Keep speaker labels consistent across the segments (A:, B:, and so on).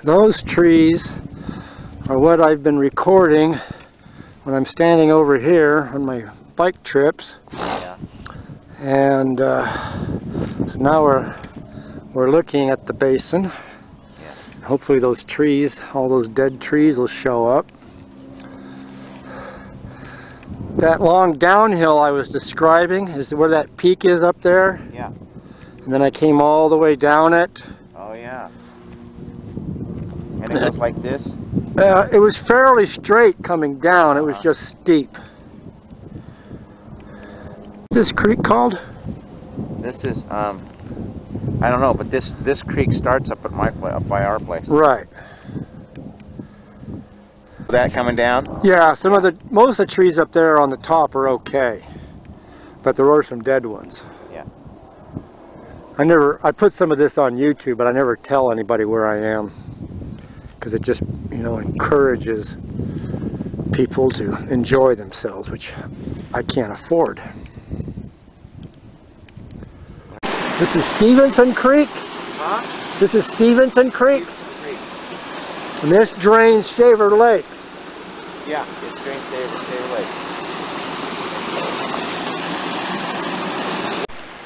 A: Those trees are what I've been recording when I'm standing over here on my bike trips.
B: Yeah.
A: And so now we're looking at the basin.
B: Yeah.
A: Hopefully those trees, all those dead trees, will show up. That long downhill I was describing is where that peak is up there.
B: Yeah.
A: And then I came all the way down it.
B: Oh yeah. And it goes like this?
A: It was fairly straight coming down. It was just steep. What's this creek called?
B: This is I don't know, but this creek starts up at my place, up by our place.
A: Right.
B: That coming down?
A: Yeah, most of the trees up there on the top are okay, but there are some dead ones.
B: Yeah.
A: I put some of this on YouTube, but I never tell anybody where I am, because it just, you know, encourages people to enjoy themselves, which I can't afford. This is Stevenson Creek.
B: Huh?
A: This is Stevenson Creek. And this drains Shaver Lake.
B: Yeah, it's drains Shaver Lake.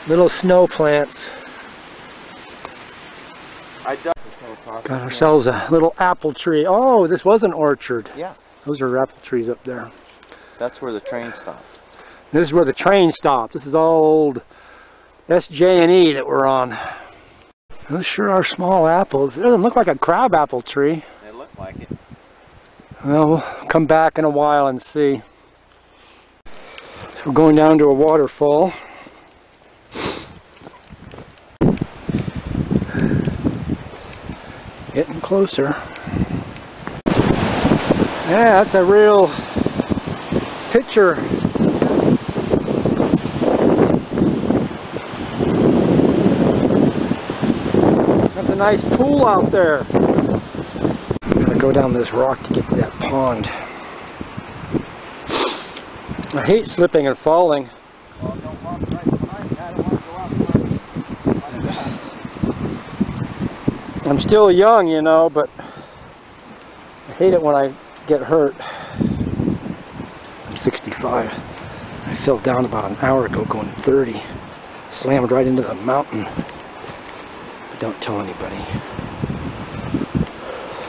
A: Little snow plants.
B: I dug this whole process.
A: Got ourselves a little apple tree. Oh, this was an orchard.
B: Yeah.
A: Those are apple trees up there.
B: That's where the train stopped.
A: This is where the train stopped. This is all old SJ&E that we're on. Those sure are small apples. It doesn't look like a crab apple tree.
B: They look like it.
A: Well, we'll come back in a while and see. So we're going down to a waterfall. Getting closer. Yeah, that's a real picture. That's a nice pool out there. Gotta go down this rock to get to that pond. I hate slipping and falling.
B: Well, don't walk right behind me. I don't want to go out.
A: I'm still young, you know, but I hate it when I get hurt. I'm 65. I fell down about an hour ago going 30. Slammed right into the mountain. But don't tell anybody.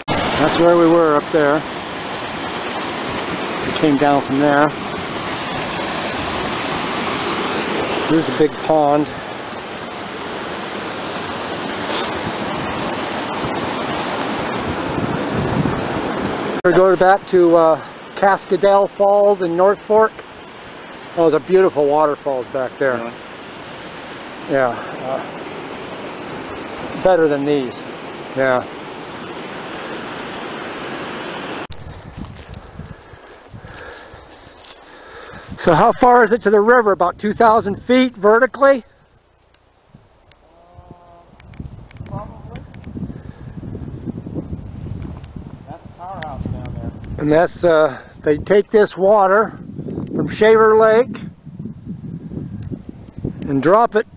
A: That's where we were up there. We came down from there. Here's a big pond. We go back to Cascadel Falls in North Fork. Oh, the beautiful waterfalls back there.
B: Really?
A: Yeah, better than these. Yeah. So how far is it to the river? About 2,000 feet vertically?
B: Probably. That's Powerhouse down there.
A: And that's, they take this water from Shaver Lake and drop it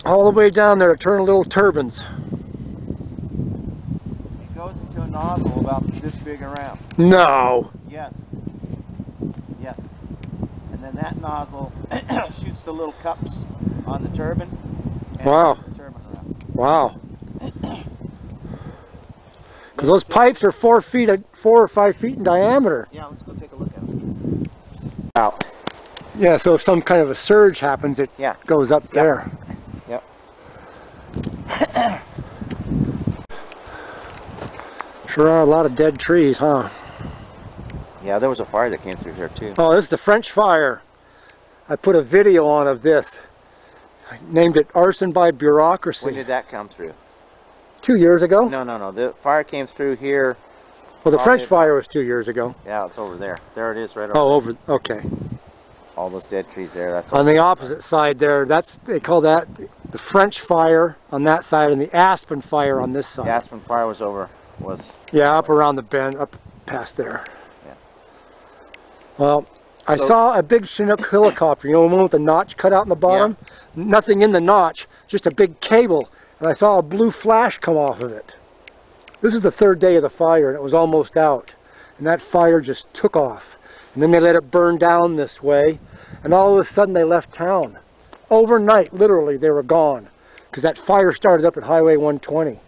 A: all the way down there to turn little turbines.
B: It goes into a nozzle about this big around.
A: No.
B: Yes. Yes. And then that nozzle shoots the little cups on the turbine. And
A: Wow.
B: turns the turbine around.
A: Wow. Because those pipes are 4 or 5 feet in diameter.
B: Yeah, let's go take a look at it. Out.
A: Yeah, so if some kind of a surge happens, it goes up there.
B: Yep.
A: Sure are a lot of dead trees, huh?
B: Yeah, there was a fire that came through here too.
A: Oh, this is the French fire. I put a video on of this. I named it Arson by Bureaucracy.
B: When did that come through?
A: 2 years ago?
B: No. The fire came through here.
A: Well, the French fire was 2 years ago.
B: Yeah, it's over there. There it is, right over
A: Oh,
B: there.
A: okay.
B: All those dead trees there. That's
A: On the opposite side there, they call that the French fire on that side and the Aspen fire on this side.
B: The Aspen fire was
A: Yeah, up around the bend, up past there.
B: Yeah.
A: Well, I saw a big Chinook helicopter, you know, one with the notch cut out in the bottom? Yeah. Nothing in the notch, just a big cable. And I saw a blue flash come off of it. This is the third day of the fire, and it was almost out. And that fire just took off. And then they let it burn down this way, and all of a sudden they left town. Overnight, literally, they were gone. Because that fire started up at Highway 120.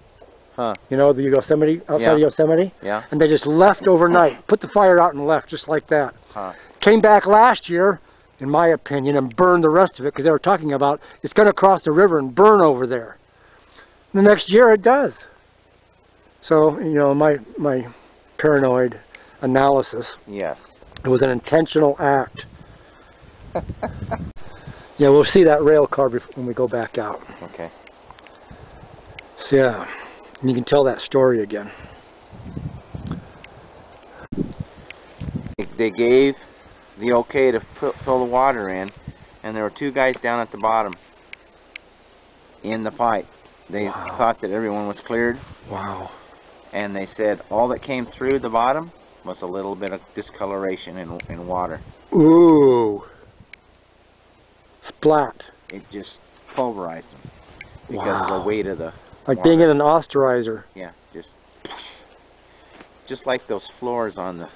B: Huh.
A: You know, the Yosemite, outside of Yosemite?
B: Yeah.
A: And they just left overnight, put the fire out and left, just like that.
B: Huh.
A: Came back last year, in my opinion, and burned the rest of it, because they were talking about it's going to cross the river and burn over there. The next year it does. So, you know, my paranoid analysis,
B: Yes.
A: it was an intentional act. Yeah, we'll see that rail car when we go back out.
B: Okay.
A: So yeah, and you can tell that story again.
B: They gave the okay to fill the water in, and there were two guys down at the bottom in the pipe. They thought that everyone was cleared.
A: Wow.
B: And they said all that came through the bottom was a little bit of discoloration in water.
A: Ooh. Splat.
B: It just pulverized them because of the weight of the
A: Like
B: water.
A: being in an osterizer.
B: Yeah, just like those floors on the...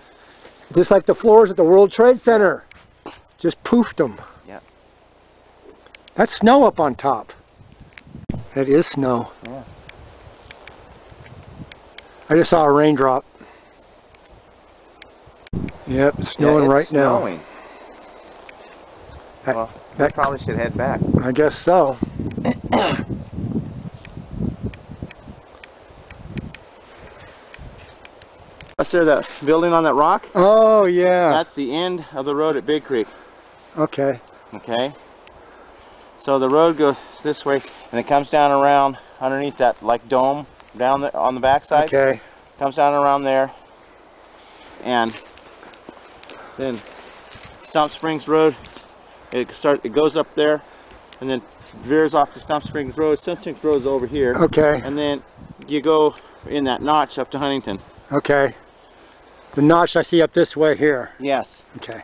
A: Just like the floors at the World Trade Center. Just poofed them.
B: Yeah.
A: That's snow up on top. That is snow.
B: Yeah.
A: I just saw a raindrop. Yep, it's snowing
B: it's
A: right now.
B: snowing. Well, we probably should head back.
A: I guess so.
B: That's there, that building on that rock.
A: Oh yeah.
B: That's the end of the road at Big Creek.
A: Okay.
B: Okay. So the road goes this way, and it comes down around underneath that like dome down there on the backside.
A: Okay.
B: Comes down around there, and then Stump Springs Road. It goes up there, and then veers off to Stump Springs Road. Stump Springs Road is over here.
A: Okay.
B: And then you go in that notch up to Huntington.
A: Okay. The notch I see up this way here.
B: Yes.
A: Okay.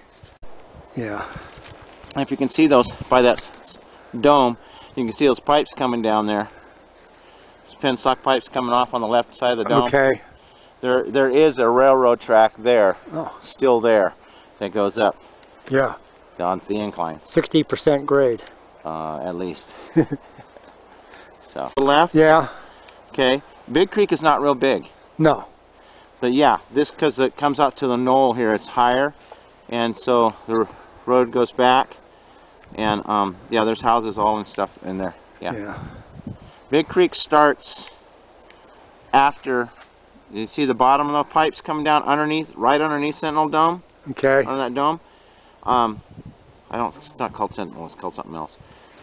A: Yeah.
B: And if you can see those by that dome, you can see those pipes coming down there. Penstock pipes coming off on the left side of the dome.
A: Okay.
B: There is a railroad track there,
A: Oh.
B: still there, that goes up
A: Yeah.
B: on the incline,
A: 60% grade.
B: at least. So left.
A: Yeah.
B: Okay. Big Creek is not real big,
A: No.
B: but yeah, this because it comes out to the knoll here, it's higher, and so the road goes back, and yeah, there's houses all and stuff in there. Yeah.
A: Yeah.
B: Big Creek starts after. You see the bottom of the pipes coming down underneath, right underneath Sentinel Dome.
A: Okay.
B: On that dome. I don't. It's not called Sentinel. It's called something else.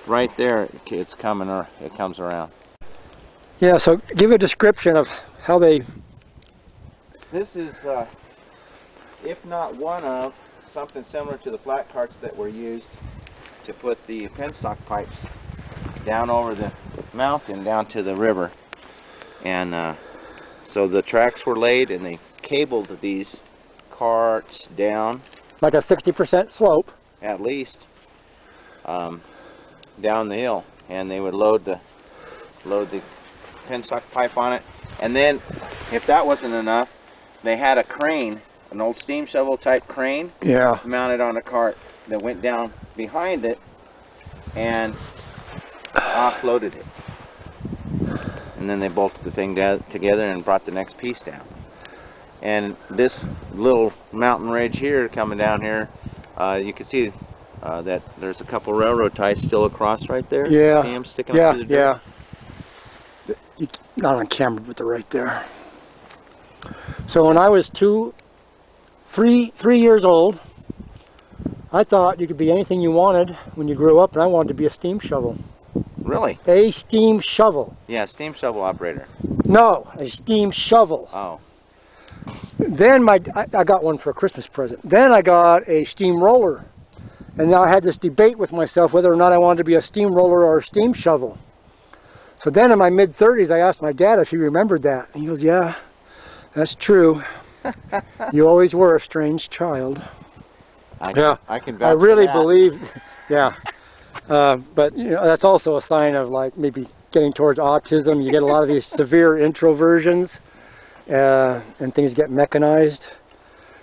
B: Right there, it's coming, or it comes around.
A: Yeah. So give a description of how they.
B: This is, if not one of, something similar to the flat carts that were used to put the penstock pipes down over the mountain down to the river, and so the tracks were laid and they cabled these carts down
A: Like a 60% slope.
B: at least down the hill, and they would load the penstock pipe on it, and then if that wasn't enough, they had a crane, an old steam shovel type crane,
A: Yeah.
B: mounted on a cart that went down behind it and offloaded it, and then they bolted the thing together and brought the next piece down. And this little mountain ridge here coming down here, you can see that there's a couple railroad ties still across right there.
A: Yeah.
B: See them sticking
A: Yeah.
B: up through the dirt?
A: Yeah. Not on camera, but they're right there. So when I was 3 years old, I thought you could be anything you wanted when you grew up, and I wanted to be a steam shovel.
B: Really?
A: A steam shovel.
B: Yeah, steam shovel operator.
A: No, a steam shovel.
B: Oh.
A: Then I got one for a Christmas present. Then I got a steamroller. And now I had this debate with myself whether or not I wanted to be a steamroller or a steam shovel. So then in my mid-30s, I asked my dad if he remembered that. And he goes, yeah, that's true. You always were a strange child.
B: I can vouch
A: I really
B: for that.
A: believe, yeah. But you know, that's also a sign of like maybe getting towards autism. You get a lot of these severe introversions. and things get mechanized.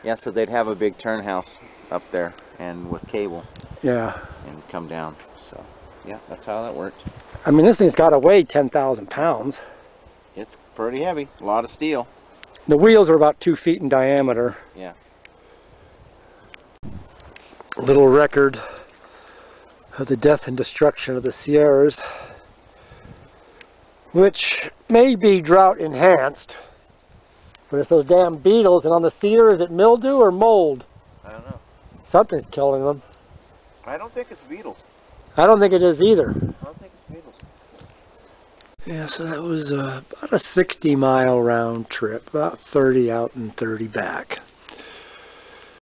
B: Yeah, so they'd have a big turn house up there and with cable
A: Yeah.
B: and come down. So, yeah, that's how that worked.
A: I mean, this thing's got to weigh 10,000 pounds.
B: It's pretty heavy, a lot of steel.
A: The wheels are about 2 feet in diameter.
B: Yeah.
A: Little record of the death and destruction of the Sierras, which may be drought enhanced, but it's those damn beetles. And on the cedar, is it mildew or mold?
B: I don't know.
A: Something's killing them.
B: I don't think it's beetles.
A: I don't think it is either.
B: I don't think it's beetles.
A: Yeah, so that was about a 60-mile round trip, about 30 out and 30 back.